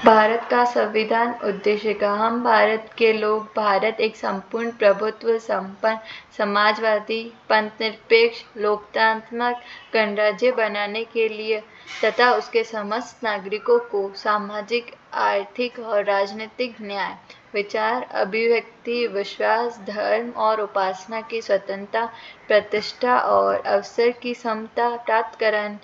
भारत का संविधान उद्देश्य का हम भारत के लोग भारत एक संपूर्ण प्रभुत्व संपन्न समाजवादी पंथनिरपेक्ष लोकतांत्रिक गणराज्य बनाने के लिए तथा उसके समस्त नागरिकों को सामाजिक आर्थिक और राजनीतिक न्याय विचार अभिव्यक्ति विश्वास धर्म और उपासना की स्वतंत्रता प्रतिष्ठा और अवसर की समता प्राप्त कराने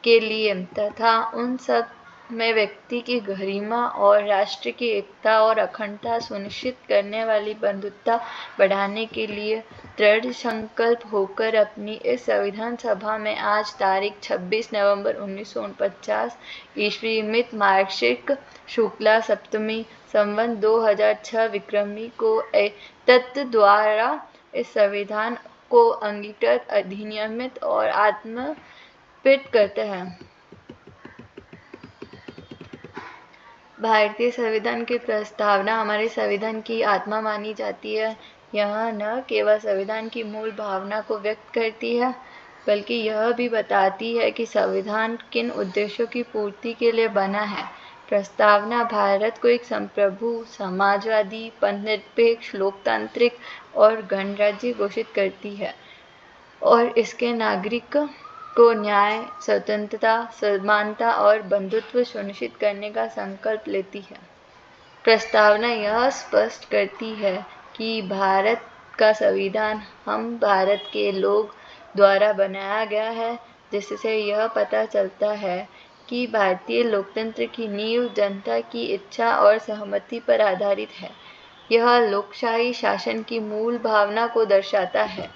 के लिए तथा उन सब में व्यक्ति की गरिमा और राष्ट्र की एकता और अखंडता सुनिश्चित करने वाली बंधुता बढ़ाने के लिए दृढ़ संकल्प होकर अपनी इस संविधान सभा में आज तारीख 26 नवंबर 1949 ईस्वी मित मार्गशीर्ष शुक्ला सप्तमी संवत 2006 विक्रमी को तत् द्वारा इस संविधान को अंगीकृत अधिनियमित और आत्मसात करते हैं। भारतीय संविधान की प्रस्तावना हमारे संविधान की आत्मा मानी जाती है। यह न केवल संविधान की मूल भावना को व्यक्त करती है बल्कि यह भी बताती है कि संविधान किन उद्देश्यों की पूर्ति के लिए बना है। प्रस्तावना भारत को एक संप्रभु समाजवादी पंथनिरपेक्ष लोकतांत्रिक और गणराज्य घोषित करती है और इसके नागरिक को न्याय स्वतंत्रता समानता और बंधुत्व सुनिश्चित करने का संकल्प लेती है। प्रस्तावना यह स्पष्ट करती है कि भारत का संविधान हम भारत के लोग द्वारा बनाया गया है, जिससे यह पता चलता है कि भारतीय लोकतंत्र की नींव जनता की इच्छा और सहमति पर आधारित है। यह लोकशाही शासन की मूल भावना को दर्शाता है।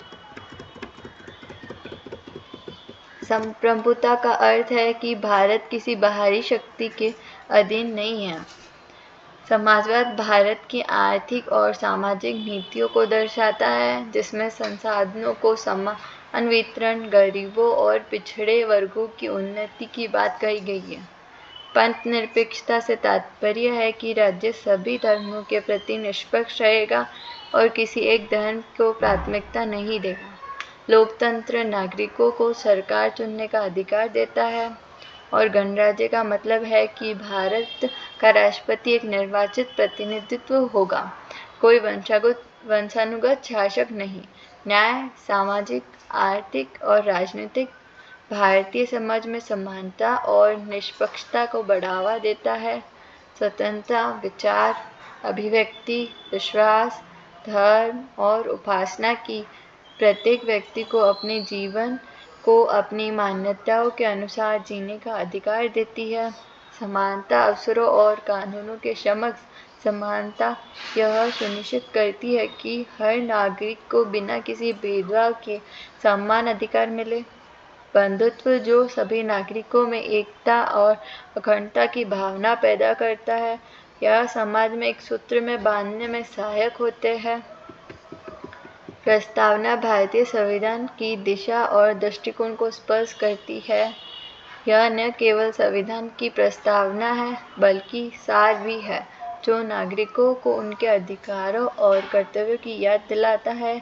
संप्रभुता का अर्थ है कि भारत किसी बाहरी शक्ति के अधीन नहीं है। समाजवाद भारत की आर्थिक और सामाजिक नीतियों को दर्शाता है, जिसमें संसाधनों को समान वितरण, गरीबों और पिछड़े वर्गों की उन्नति की बात कही गई है। पंथनिरपेक्षता से तात्पर्य है कि राज्य सभी धर्मों के प्रति निष्पक्ष रहेगा और किसी एक धर्म को प्राथमिकता नहीं देगा। लोकतंत्र नागरिकों को सरकार चुनने का अधिकार देता है और गणराज्य का मतलब है कि भारत का राष्ट्रपति एक निर्वाचित प्रतिनिधित्व होगा, कोई वंशानुगत शासक नहीं। न्याय सामाजिक आर्थिक और राजनीतिक भारतीय समाज में समानता और निष्पक्षता को बढ़ावा देता है। स्वतंत्रता विचार अभिव्यक्ति विश्वास धर्म और उपासना की प्रत्येक व्यक्ति को अपने जीवन को अपनी मान्यताओं के अनुसार जीने का अधिकार देती है। समानता अवसरों और कानूनों के समक्ष समानता यह सुनिश्चित करती है कि हर नागरिक को बिना किसी भेदभाव के समान अधिकार मिले। बंधुत्व जो सभी नागरिकों में एकता और अखंडता की भावना पैदा करता है, यह समाज में एक सूत्र में बांधने में सहायक होते हैं। प्रस्तावना भारतीय संविधान की दिशा और दृष्टिकोण को स्पष्ट करती है। यह न केवल संविधान की प्रस्तावना है बल्कि सार भी है, जो नागरिकों को उनके अधिकारों और कर्तव्यों की याद दिलाता है।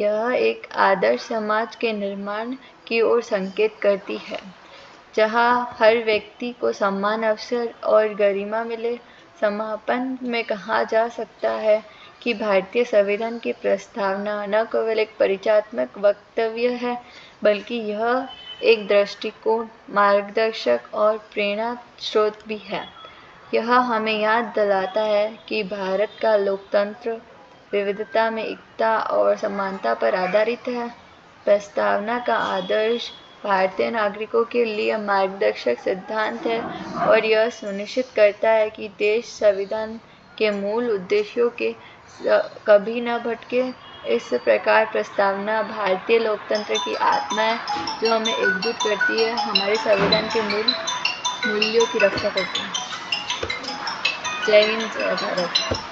यह एक आदर्श समाज के निर्माण की ओर संकेत करती है, जहां हर व्यक्ति को समान अवसर और गरिमा मिले। समापन में कहा जा सकता है कि भारतीय संविधान की प्रस्तावना न केवल एक परिचयात्मक वक्तव्य है बल्कि यह एक दृष्टिकोण मार्गदर्शक और प्रेरणा स्रोत भी है। यह हमें याद दिलाता है कि भारत का लोकतंत्र विविधता में एकता और समानता पर आधारित है। प्रस्तावना का आदर्श भारतीय नागरिकों के लिए मार्गदर्शक सिद्धांत है और यह सुनिश्चित करता है कि देश संविधान के मूल उद्देश्यों के कभी न भटके। इस प्रकार प्रस्तावना भारतीय लोकतंत्र की आत्मा है, जो हमें एकजुट करती है, हमारे संविधान के मूल मूल्यों की रक्षा करती है। जय हिंद जय भारत।